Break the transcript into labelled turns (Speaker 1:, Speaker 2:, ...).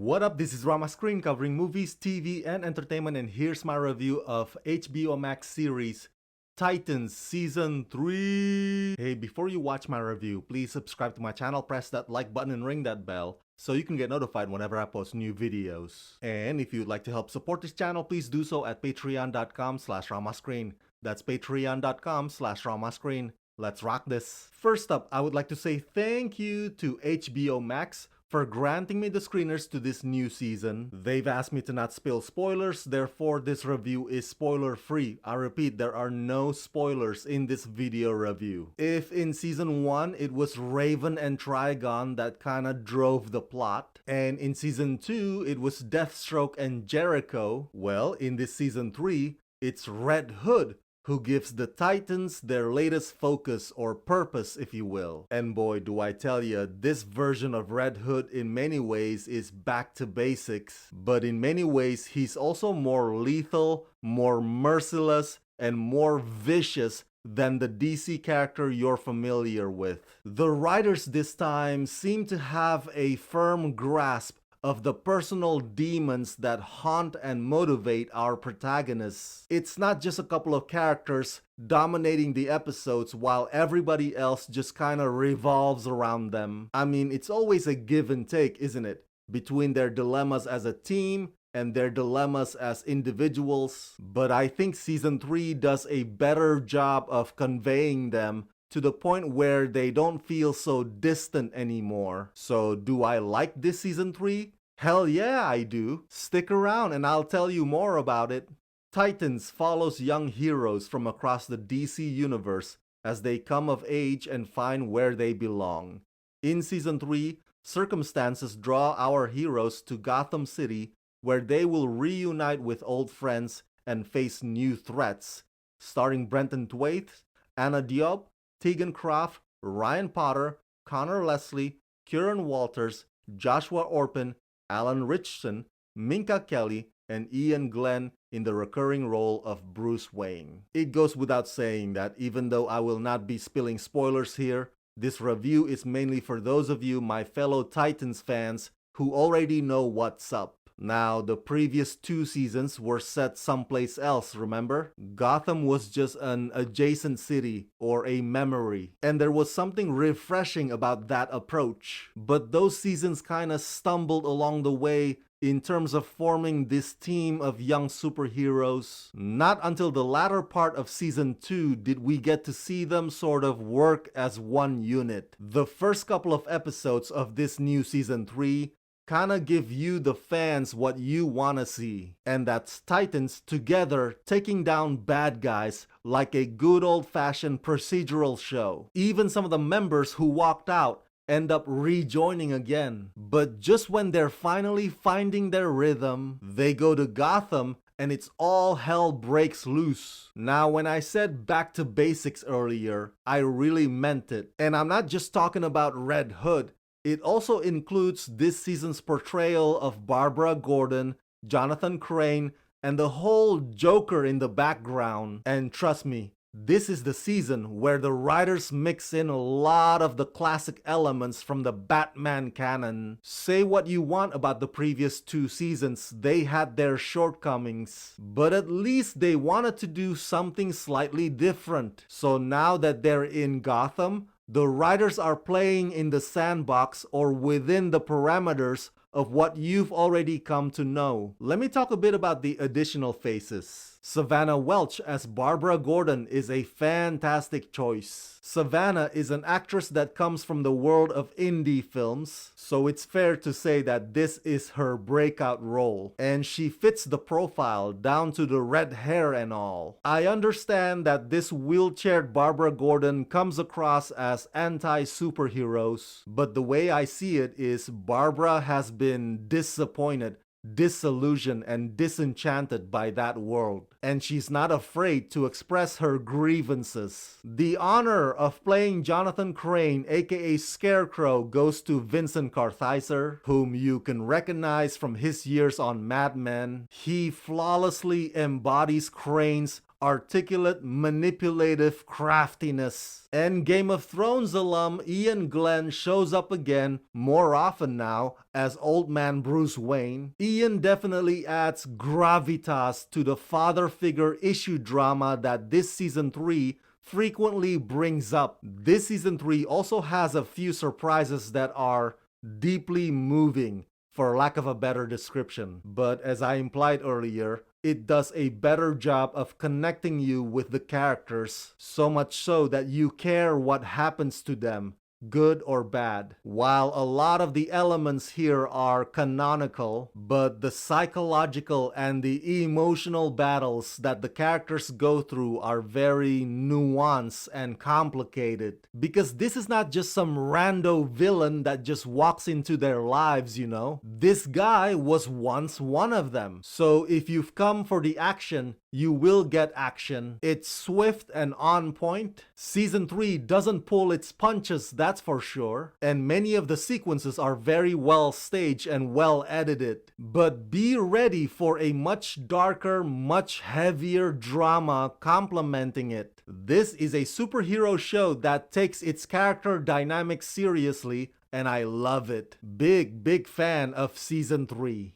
Speaker 1: What up, this is Rama Screen covering movies, TV, and entertainment, and here's my review of HBO Max series Titans Season 3. Hey, before you watch my review, please subscribe to my channel, press that like button and ring that bell so you can get notified whenever I post new videos. And if you'd like to help support this channel, please do so at patreon.com/ramascreen. That's patreon.com/ramascreen. Let's rock this. First up, I would like to say thank you to HBO Max for granting me the screeners to this new season. They've asked me to not spill spoilers, therefore this review is spoiler free. I repeat, there are no spoilers in this video review. If in season 1 it was Raven and Trigon that kinda drove the plot, and in season 2 it was Deathstroke and Jericho, well, in this season 3, it's Red Hood who gives the Titans their latest focus or purpose, if you will. And boy, do I tell ya, this version of Red Hood in many ways is back to basics, but in many ways he's also more lethal, more merciless, and more vicious than the DC character you're familiar with. The writers this time seem to have a firm grasp of the personal demons that haunt and motivate our protagonists. It's not just a couple of characters dominating the episodes while everybody else just kinda revolves around them. I mean, it's always a give and take, isn't it? Between their dilemmas as a team and their dilemmas as individuals. But I think season 3 does a better job of conveying them to the point where they don't feel so distant anymore. So do I like this season 3? Hell yeah, I do. Stick around and I'll tell you more about it. Titans follows young heroes from across the DC universe as they come of age and find where they belong. In season 3, circumstances draw our heroes to Gotham City where they will reunite with old friends and face new threats. Starring Brenton Thwaites, Anna Diop, Tegan Croft, Ryan Potter, Connor Leslie, Kieran Walters, Joshua Orpin, Alan Richardson, Minka Kelly, and Ian Glenn in the recurring role of Bruce Wayne. It goes without saying that even though I will not be spilling spoilers here, this review is mainly for those of you, my fellow Titans fans, who already know what's up. Now, the previous 2 seasons were set someplace else, remember? Gotham was just an adjacent city or a memory, and there was something refreshing about that approach. But those seasons kinda stumbled along the way in terms of forming this team of young superheroes. Not until the latter part of season 2 did we get to see them sort of work as one unit. The first couple of episodes of this new season 3 kinda give you, the fans, what you wanna see. And that's Titans together taking down bad guys like a good old-fashioned procedural show. Even some of the members who walked out end up rejoining again. But just when they're finally finding their rhythm, they go to Gotham and it's all hell breaks loose. Now, when I said back to basics earlier, I really meant it. And I'm not just talking about Red Hood. It also includes this season's portrayal of Barbara Gordon, Jonathan Crane, and the whole Joker in the background. And trust me, this is the season where the writers mix in a lot of the classic elements from the Batman canon. Say what you want about the previous 2 seasons, they had their shortcomings, but at least they wanted to do something slightly different. So now that they're in Gotham, the writers are playing in the sandbox or within the parameters of what you've already come to know. Let me talk a bit about the additional faces. Savannah Welch as Barbara Gordon is a fantastic choice. Savannah is an actress that comes from the world of indie films, so it's fair to say that this is her breakout role. And she fits the profile down to the red hair and all. I understand that this wheelchaired Barbara Gordon comes across as anti-superheroes, but the way I see it is Barbara has been disappointed, disillusioned, and disenchanted by that world, and she's not afraid to express her grievances. The honor of playing Jonathan Crane, aka Scarecrow, goes to Vincent Kartheiser, whom you can recognize from his years on Mad Men. He flawlessly embodies Crane's articulate, manipulative craftiness. And Game of Thrones alum Ian Glenn shows up again more often now as old man Bruce Wayne. Ian definitely adds gravitas to the father figure issue drama that this season 3 frequently brings up. This season 3 also has a few surprises that are deeply moving, for lack of a better description. But as I implied earlier, it does a better job of connecting you with the characters, so much so that you care what happens to them, good or bad. While a lot of the elements here are canonical, but the psychological and the emotional battles that the characters go through are very nuanced and complicated. Because this is not just some rando villain that just walks into their lives, you know. This guy was once one of them. So if you've come for the action, you will get action. It's swift and on point. Season 3 doesn't pull its punches, that's for sure. And many of the sequences are very well staged and well edited. But be ready for a much darker, much heavier drama complementing it. This is a superhero show that takes its character dynamics seriously, and I love it. Big fan of Season 3.